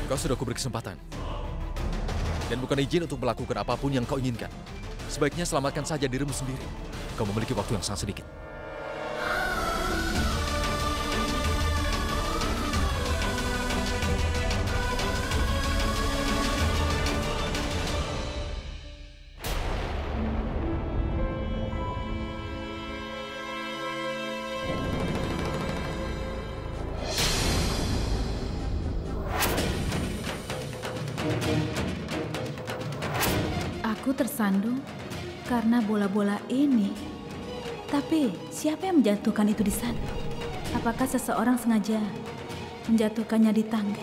Kau sudah kuberi kesempatan. Dan bukan izin untuk melakukan apapun yang kau inginkan. Sebaiknya selamatkan saja dirimu sendiri. Kau memiliki waktu yang sangat sedikit. Aku tersandung karena bola-bola ini. Tapi siapa yang menjatuhkan itu di sana? Apakah seseorang sengaja menjatuhkannya di tangga?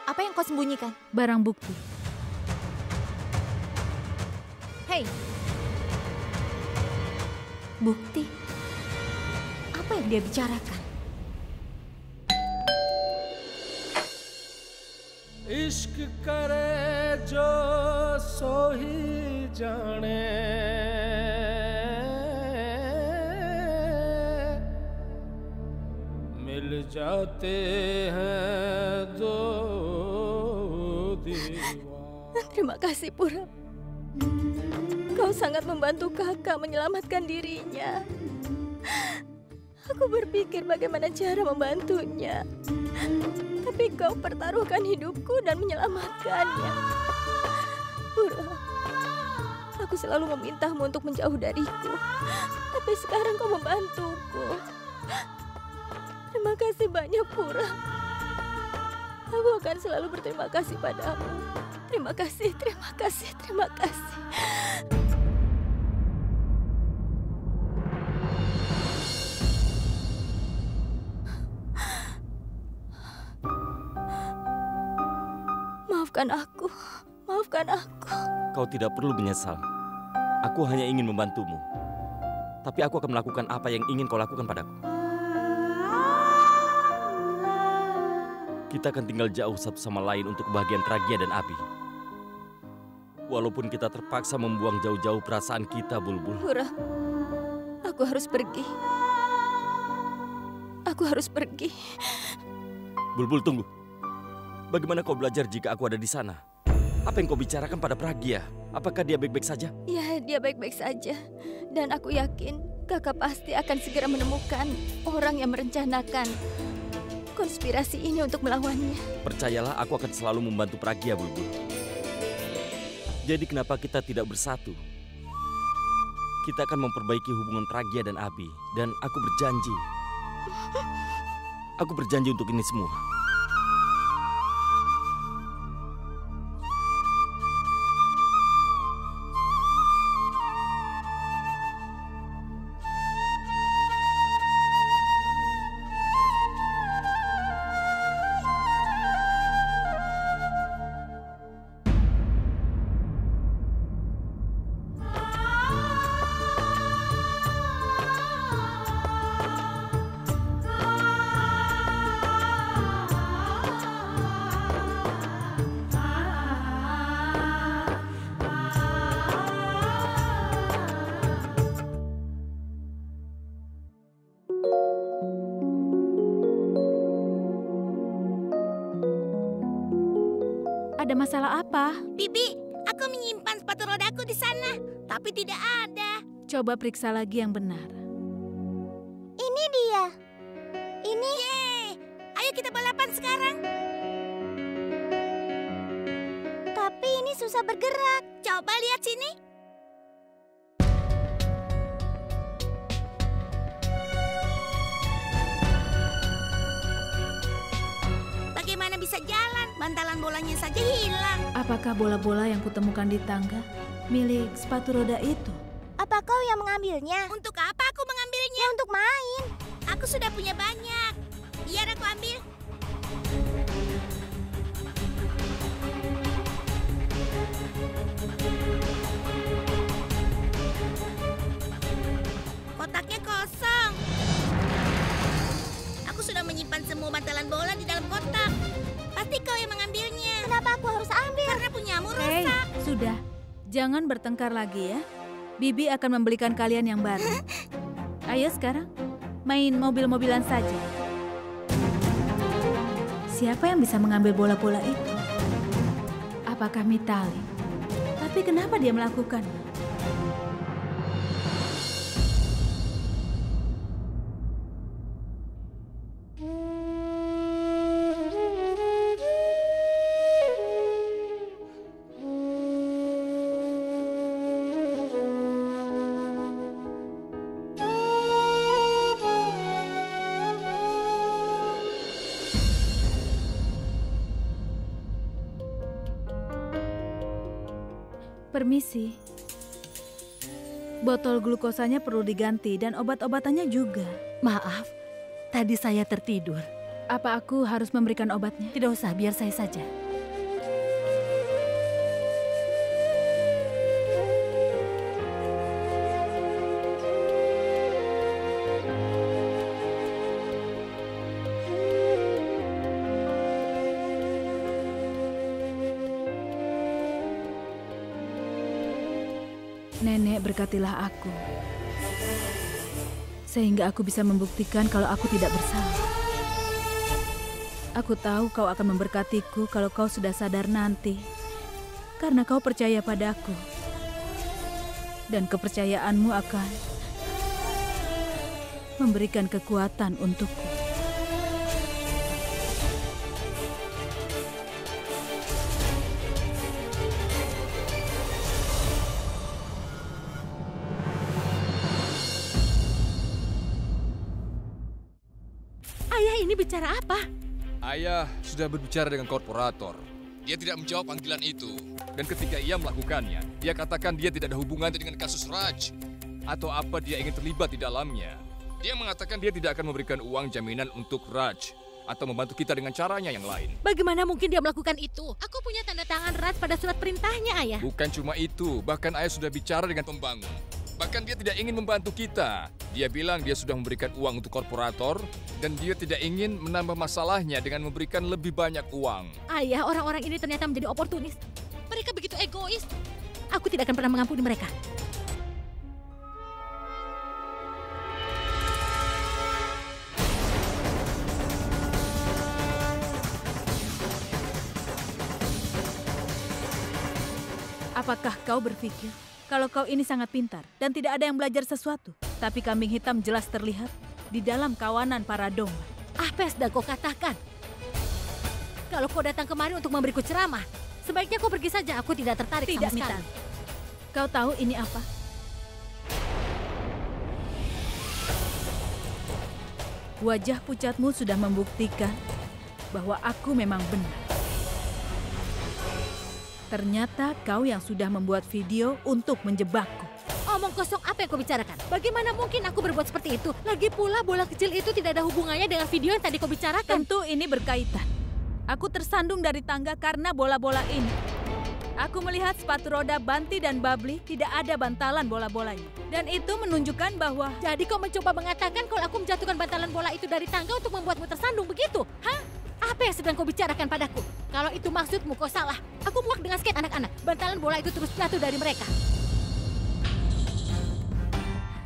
Apa yang kau sembunyikan? Barang bukti. Hei, bukti? Apa yang dia bicarakan? इश्क करे जो सो ही जाने मिल जाते हैं दो दीवार. Terima kasih, Pura. Kau sangat membantu kakak menyelamatkan dirinya. Aku berpikir bagaimana cara membantunya. Tapi kau pertaruhkan hidupku dan menyelamatkannya. Pura, aku selalu memintamu untuk menjauh dariku. Tapi sekarang kau membantuku. Terima kasih banyak, Pura. Aku akan selalu berterima kasih padamu. Terima kasih, terima kasih, terima kasih. Maafkan aku, maafkan aku. Kau tidak perlu menyesal. Aku hanya ingin membantumu. Tapi aku akan melakukan apa yang ingin kau lakukan padaku. Kita akan tinggal jauh satu sama lain untuk kebahagiaan Pragia dan Abi. Walaupun kita terpaksa membuang jauh-jauh perasaan kita, Bulbul. Pura, aku harus pergi. Aku harus pergi. Bulbul, tunggu. Bagaimana kau belajar jika aku ada di sana? Apa yang kau bicarakan pada Pragia? Apakah dia baik-baik saja? Ya, dia baik-baik saja. Dan aku yakin kakak pasti akan segera menemukan orang yang merencanakan konspirasi ini untuk melawannya. Percayalah, aku akan selalu membantu Pragia, Bulbul. Jadi kenapa kita tidak bersatu? Kita akan memperbaiki hubungan Pragia dan Abi. Dan aku berjanji untuk ini semua. Ada masalah apa? Bibi, aku menyimpan sepatu rodaku di sana, tapi tidak ada. Coba periksa lagi yang benar. Ini dia. Ini. Yeay, ayo kita balapan sekarang. Tapi ini susah bergerak. Coba lihat sini. Bagaimana bisa jalan? Bantalan bolanya saja hilang. Apakah bola-bola yang kutemukan di tangga milik sepatu roda itu? Apa kau yang mengambilnya? Untuk apa aku mengambilnya? Ya, untuk main. Aku sudah punya banyak. Biar aku ambil. Kotaknya kosong. Aku sudah menyimpan semua bantalan bola di dalam kotak. Pasti kau yang mengambilnya. Kenapa aku harus ambil? Karena punyamu rusak. Hei, sudah. Jangan bertengkar lagi ya. Bibi akan membelikan kalian yang baru. Ayo sekarang, main mobil-mobilan saja. Siapa yang bisa mengambil bola-bola itu? Apakah Mitali? Tapi kenapa dia melakukannya? Permisi. Botol glukosanya perlu diganti dan obat-obatannya juga. Maaf, tadi saya tertidur. Apa aku harus memberikan obatnya? Tidak usah, biar saya saja. Nenek, berkatilah aku. Sehingga aku bisa membuktikan kalau aku tidak bersalah. Aku tahu kau akan memberkatiku kalau kau sudah sadar nanti. Karena kau percaya padaku. Dan kepercayaanmu akan memberikan kekuatan untukku. Ayah ini bicara apa? Ayah sudah berbicara dengan korporator. Dia tidak menjawab panggilan itu. Dan ketika ia melakukannya, dia katakan dia tidak ada hubungannya dengan kasus Raj. Atau apa dia ingin terlibat di dalamnya. Dia mengatakan dia tidak akan memberikan uang jaminan untuk Raj. Atau membantu kita dengan caranya yang lain. Bagaimana mungkin dia melakukan itu? Aku punya tanda tangan Raj pada surat perintahnya, Ayah. Bukan cuma itu, bahkan ayah sudah bicara dengan pembangun. Bahkan dia tidak ingin membantu kita. Dia bilang dia sudah memberikan uang untuk korporator dan dia tidak ingin menambah masalahnya dengan memberikan lebih banyak uang. Ayah, orang-orang ini ternyata menjadi oportunis. Mereka begitu egois. Aku tidak akan pernah mengampuni mereka. Apakah kau berpikir kalau kau ini sangat pintar dan tidak ada yang belajar sesuatu? Tapi kambing hitam jelas terlihat di dalam kawanan para domba. Apa yang sedang kau katakan? Kalau kau datang kemari untuk memberiku ceramah, sebaiknya kau pergi saja. Aku tidak tertarik Tidak, sama sekali. Mitali. Kau tahu ini apa? Wajah pucatmu sudah membuktikan bahwa aku memang benar. Ternyata kau yang sudah membuat video untuk menjebakku. Omong kosong, apa yang kau bicarakan? Bagaimana mungkin aku berbuat seperti itu? Lagi pula bola kecil itu tidak ada hubungannya dengan video yang tadi kau bicarakan. Tentu ini berkaitan. Aku tersandung dari tangga karena bola-bola ini. Aku melihat sepatu roda Banti dan Babli tidak ada bantalan bola-bolanya. Dan itu menunjukkan bahwa... Jadi kau mencoba mengatakan kalau aku menjatuhkan bantalan bola itu dari tangga untuk membuatmu tersandung begitu? Hah? Apa yang sedang kau bicarakan padaku? Kalau itu maksudmu, kau salah. Aku muak dengan skate anak-anak. Bantalan bola itu terus jatuh dari mereka.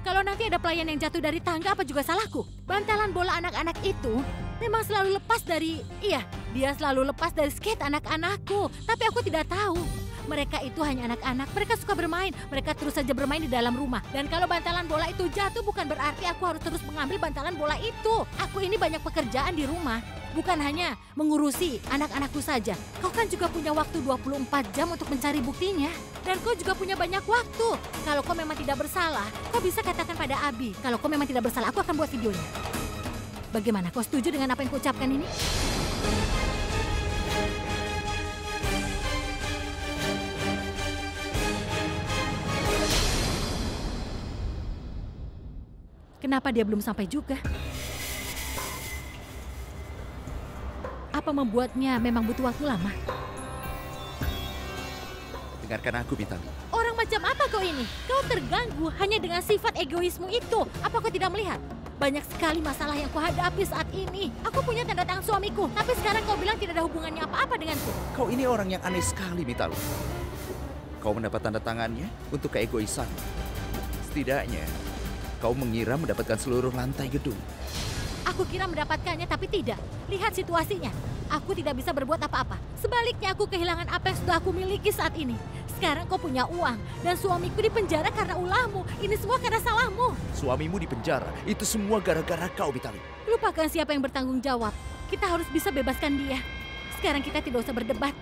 Kalau nanti ada pelayan yang jatuh dari tangga, apa juga salahku? Bantalan bola anak-anak itu memang selalu lepas dari... Iya, dia selalu lepas dari skate anak-anakku. Tapi aku tidak tahu. Mereka itu hanya anak-anak, mereka suka bermain. Mereka terus saja bermain di dalam rumah. Dan kalau bantalan bola itu jatuh, bukan berarti aku harus terus mengambil bantalan bola itu. Aku ini banyak pekerjaan di rumah. Bukan hanya mengurusi anak-anakku saja. Kau kan juga punya waktu 24 jam untuk mencari buktinya. Dan kau juga punya banyak waktu. Kalau kau memang tidak bersalah, kau bisa katakan pada Abi. Kalau kau memang tidak bersalah, aku akan buat videonya. Bagaimana, kau setuju dengan apa yang kau ucapkan ini? Kenapa dia belum sampai juga? Apa membuatnya memang butuh waktu lama? Dengarkan aku, Mitali. Orang macam apa kau ini? Kau terganggu hanya dengan sifat egoismu itu. Apa kau tidak melihat? Banyak sekali masalah yang kau hadapi saat ini. Aku punya tanda tangan suamiku, tapi sekarang kau bilang tidak ada hubungannya apa-apa denganku. Kau ini orang yang aneh sekali, Mitali. Kau mendapat tanda tangannya untuk keegoisan. Setidaknya, kau mengira mendapatkan seluruh lantai gedung. Aku kira mendapatkannya, tapi tidak. Lihat situasinya. Aku tidak bisa berbuat apa-apa. Sebaliknya aku kehilangan apa yang sudah aku miliki saat ini. Sekarang kau punya uang, dan suamiku dipenjara karena ulahmu. Ini semua karena salahmu. Suamimu di penjara, itu semua gara-gara kau, Mitali. Lupakan siapa yang bertanggung jawab. Kita harus bisa bebaskan dia. Sekarang kita tidak usah berdebat.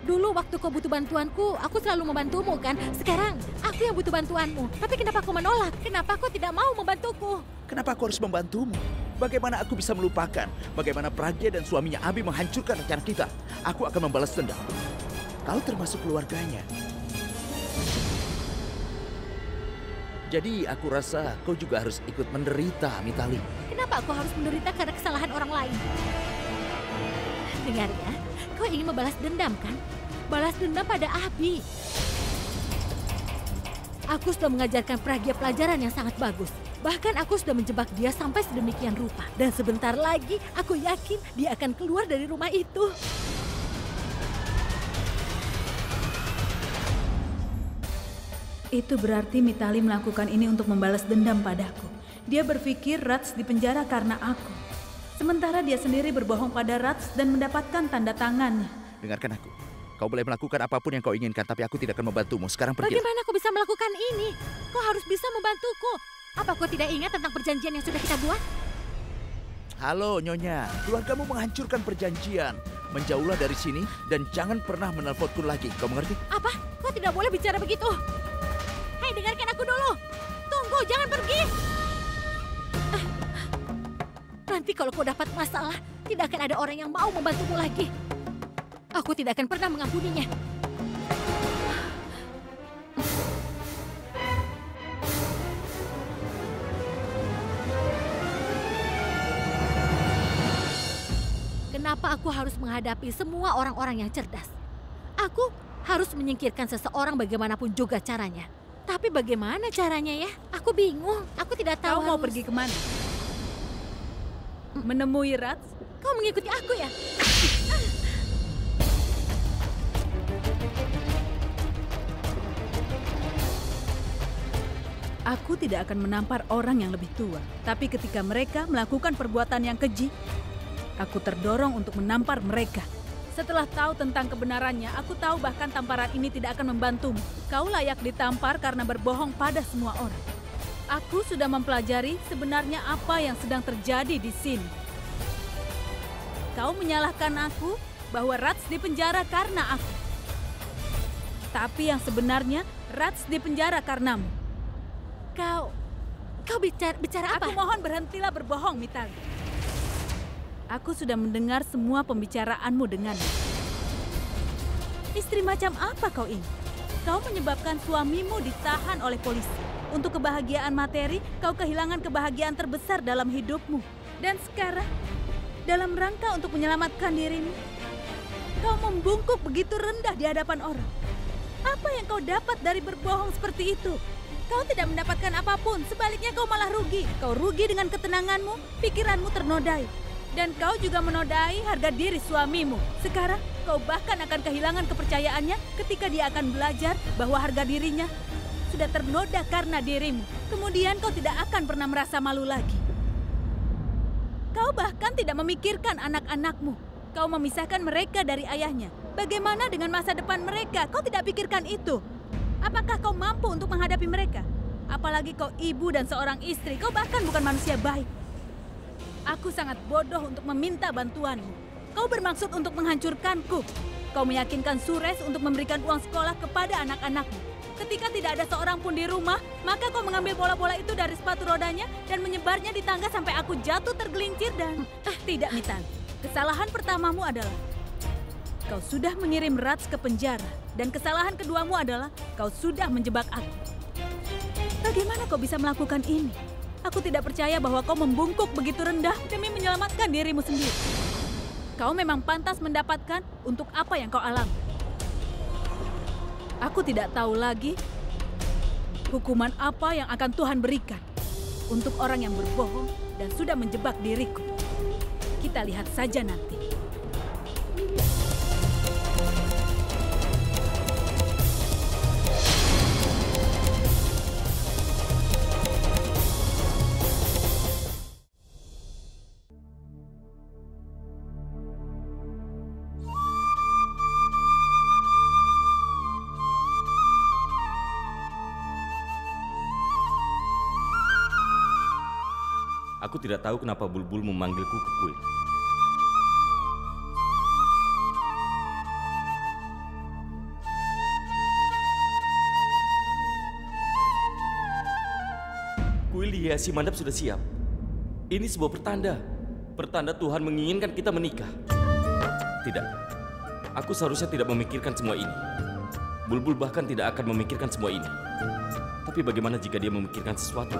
Dulu waktu kau butuh bantuanku, aku selalu membantumu kan? Sekarang aku yang butuh bantuanmu. Tapi kenapa kau menolak? Kenapa kau tidak mau membantuku? Kenapa aku harus membantumu? Bagaimana aku bisa melupakan bagaimana Pragya dan suaminya Abi menghancurkan rencana kita? Aku akan membalas dendam. Kau termasuk keluarganya. Jadi aku rasa kau juga harus ikut menderita, Mitali. Kenapa aku harus menderita karena kesalahan orang lain? Dengar ya, kau ingin membalas dendam kan? Balas dendam pada Abi. Aku sudah mengajarkan Pragya pelajaran yang sangat bagus. Bahkan aku sudah menjebak dia sampai sedemikian rupa. Dan sebentar lagi aku yakin dia akan keluar dari rumah itu. Itu berarti Mitali melakukan ini untuk membalas dendam padaku. Dia berpikir Rats dipenjara karena aku. Sementara dia sendiri berbohong pada Rats dan mendapatkan tanda tangannya. Dengarkan aku. Kau boleh melakukan apapun yang kau inginkan, tapi aku tidak akan membantumu. Sekarang pergi. Bagaimana kau bisa melakukan ini? Kau harus bisa membantuku. Apa kau tidak ingat tentang perjanjian yang sudah kita buat? Halo, Nyonya. Keluargamu menghancurkan perjanjian. Menjauhlah dari sini dan jangan pernah menelponku lagi. Kau mengerti? Apa? Kau tidak boleh bicara begitu. Hei, dengarkan aku dulu. Tunggu, jangan pergi. Nanti kalau kau dapat masalah, tidak akan ada orang yang mau membantumu lagi. Aku tidak akan pernah mengampuninya. Kenapa aku harus menghadapi semua orang-orang yang cerdas? Aku harus menyingkirkan seseorang bagaimanapun juga caranya. Tapi bagaimana caranya ya? Aku bingung. Aku tidak tahu. Kau mau pergi kemana? Menemui Rats? Kau mengikuti aku ya? Aku tidak akan menampar orang yang lebih tua. Tapi ketika mereka melakukan perbuatan yang keji, aku terdorong untuk menampar mereka. Setelah tahu tentang kebenarannya, aku tahu bahkan tamparan ini tidak akan membantumu. Kau layak ditampar karena berbohong pada semua orang. Aku sudah mempelajari sebenarnya apa yang sedang terjadi di sini. Kau menyalahkan aku bahwa Rats dipenjara karena aku. Tapi yang sebenarnya Rats dipenjara karenamu. Kau bicara apa? Aku mohon berhentilah berbohong, Mitali. Aku sudah mendengar semua pembicaraanmu dengannya. Istri macam apa kau ini? Kau menyebabkan suamimu ditahan oleh polisi. Untuk kebahagiaan materi, kau kehilangan kebahagiaan terbesar dalam hidupmu. Dan sekarang, dalam rangka untuk menyelamatkan dirimu, kau membungkuk begitu rendah di hadapan orang. Apa yang kau dapat dari berbohong seperti itu? Kau tidak mendapatkan apapun, sebaliknya kau malah rugi. Kau rugi dengan ketenanganmu, pikiranmu ternodai. Dan kau juga menodai harga diri suamimu. Sekarang, kau bahkan akan kehilangan kepercayaannya ketika dia akan belajar bahwa harga dirinya sudah ternoda karena dirimu. Kemudian kau tidak akan pernah merasa malu lagi. Kau bahkan tidak memikirkan anak-anakmu. Kau memisahkan mereka dari ayahnya. Bagaimana dengan masa depan mereka? Kau tidak pikirkan itu. Apakah kau mampu untuk menghadapi mereka? Apalagi kau ibu dan seorang istri, kau bahkan bukan manusia baik. Aku sangat bodoh untuk meminta bantuanmu. Kau bermaksud untuk menghancurkanku. Kau meyakinkan Suresh untuk memberikan uang sekolah kepada anak-anakmu. Ketika tidak ada seorang pun di rumah, maka kau mengambil bola-bola itu dari sepatu rodanya dan menyebarnya di tangga sampai aku jatuh tergelincir dan... Tidak, Mitali. Kesalahan pertamamu adalah kau sudah mengirim Rats ke penjara. Dan kesalahan keduamu adalah kau sudah menjebak aku. Bagaimana kau bisa melakukan ini? Aku tidak percaya bahwa kau membungkuk begitu rendah demi menyelamatkan dirimu sendiri. Kau memang pantas mendapatkan untuk apa yang kau alami. Aku tidak tahu lagi hukuman apa yang akan Tuhan berikan untuk orang yang berbohong dan sudah menjebak diriku. Kita lihat saja nanti. Aku tidak tahu kenapa Bulbul memanggilku ke kuil. Kuil dihiasi mandap sudah siap. Ini sebuah pertanda. Pertanda Tuhan menginginkan kita menikah. Tidak. Aku seharusnya tidak memikirkan semua ini. Bulbul bahkan tidak akan memikirkan semua ini. Tapi bagaimana jika dia memikirkan sesuatu?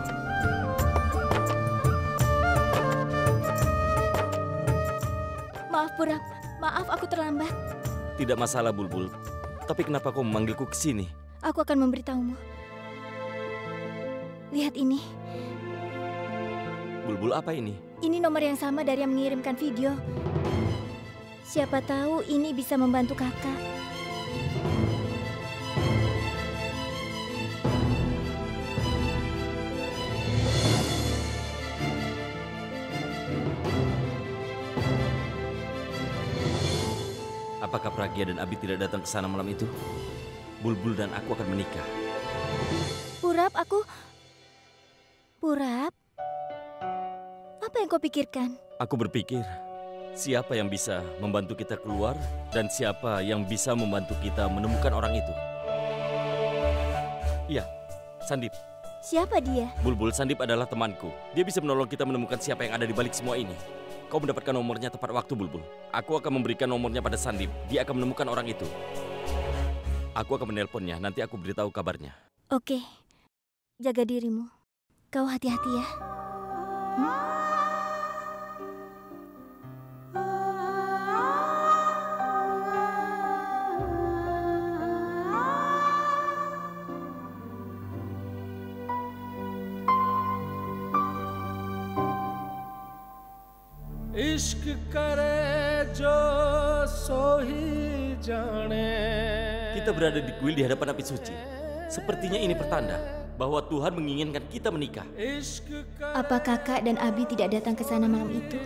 Maaf, Purap. Maaf, aku terlambat. Tidak masalah, Bulbul. Tapi kenapa kau memanggilku ke sini? Aku akan memberitahumu. Lihat ini. Bulbul, apa ini? Ini nomor yang sama dari yang mengirimkan video. Siapa tahu ini bisa membantu kakak. Apakah Pragya dan Abi tidak datang ke sana malam itu? Bulbul dan aku akan menikah. Purap, Purap? Apa yang kau pikirkan? Aku berpikir, siapa yang bisa membantu kita keluar dan siapa yang bisa membantu kita menemukan orang itu? Iya, Sandip. Siapa dia? Bulbul, Sandip adalah temanku. Dia bisa menolong kita menemukan siapa yang ada di balik semua ini. Kau mendapatkan nomornya tepat waktu, Bulbul. Aku akan memberikan nomornya pada Sandip. Dia akan menemukan orang itu. Aku akan menelponnya, nanti aku beritahu kabarnya. Oke, jaga dirimu. Kau hati-hati ya. इश्क करे जो सोही जाने. Kita berada di kuil di hadapan api suci. Sepertinya ini pertanda bahwa Tuhan menginginkan kita menikah. Apa kakak dan Abi tidak datang ke sana malam itu?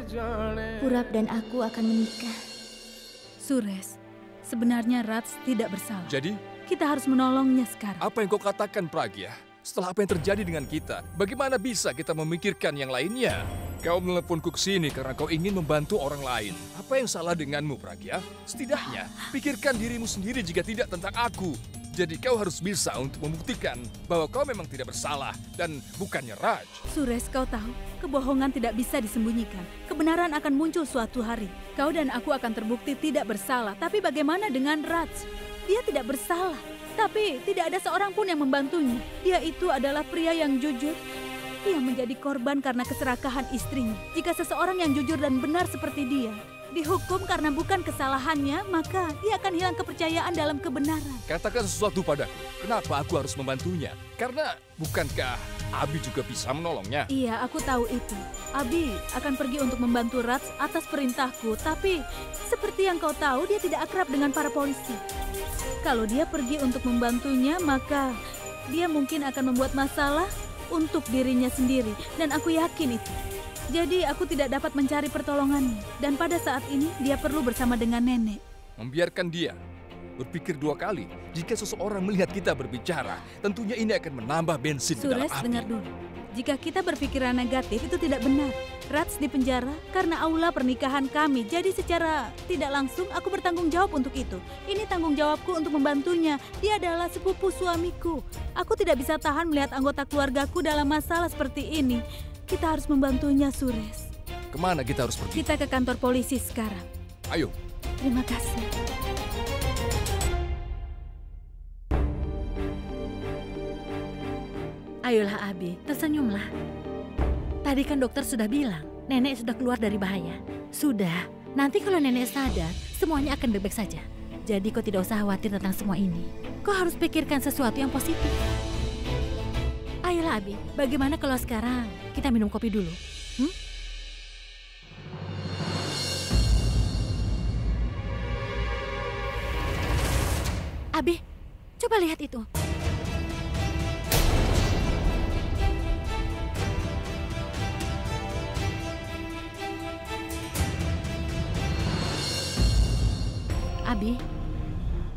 Purap dan aku akan menikah. Sures, sebenarnya Rats tidak bersalah. Jadi, Kita harus menolongnya sekarang. apa yang kau katakan, Pragya? Setelah apa yang terjadi dengan kita, bagaimana bisa kita memikirkan yang lainnya? Kau meneleponku ke sini karena kau ingin membantu orang lain. Apa yang salah denganmu, Pragya? Setidaknya, pikirkan dirimu sendiri jika tidak tentang aku. Jadi kau harus bisa untuk membuktikan bahwa kau memang tidak bersalah dan bukannya Raj. Sures, kau tahu, kebohongan tidak bisa disembunyikan. Kebenaran akan muncul suatu hari. Kau dan aku akan terbukti tidak bersalah. Tapi bagaimana dengan Raj? Dia tidak bersalah. Tapi tidak ada seorang pun yang membantunya. Dia itu adalah pria yang jujur. Dia menjadi korban karena keserakahan istrinya. Jika seseorang yang jujur dan benar seperti dia dihukum karena bukan kesalahannya, maka dia akan hilang kepercayaan dalam kebenaran. Katakan sesuatu padaku. Kenapa aku harus membantunya? Karena bukankah Abi juga bisa menolongnya? Iya, aku tahu itu. Abi akan pergi untuk membantu Rats atas perintahku, tapi seperti yang kau tahu, dia tidak akrab dengan para polisi. Kalau dia pergi untuk membantunya, maka dia mungkin akan membuat masalah untuk dirinya sendiri, dan aku yakin itu. Jadi aku tidak dapat mencari pertolongannya, dan pada saat ini dia perlu bersama dengan nenek. Membiarkan dia berpikir dua kali. Jika seseorang melihat kita berbicara, tentunya ini akan menambah bensin di dalam Sures, api. dengar dulu. Jika kita berpikiran negatif, itu tidak benar. Rats dipenjara karena aula pernikahan kami. Jadi secara tidak langsung aku bertanggung jawab untuk itu. Ini tanggung jawabku untuk membantunya. Dia adalah sepupu suamiku. Aku tidak bisa tahan melihat anggota keluargaku dalam masalah seperti ini. Kita harus membantunya, Sures. Kemana kita harus pergi? Kita ke kantor polisi sekarang. Ayo. Terima kasih. Ayolah Abi, tersenyumlah. Tadi kan dokter sudah bilang, nenek sudah keluar dari bahaya. Sudah, nanti kalau nenek sadar, semuanya akan baik-baik saja. Jadi kau tidak usah khawatir tentang semua ini. Kau harus pikirkan sesuatu yang positif. Ayolah Abi, bagaimana kalau sekarang kita minum kopi dulu? Abi, coba lihat itu. Abi,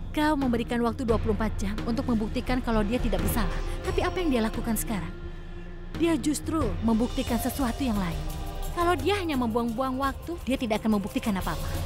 kau memberikan waktu 24 jam untuk membuktikan kalau dia tidak bersalah. Tapi apa yang dia lakukan sekarang? dia justru membuktikan sesuatu yang lain. Kalau dia hanya membuang-buang waktu, dia tidak akan membuktikan apa-apa.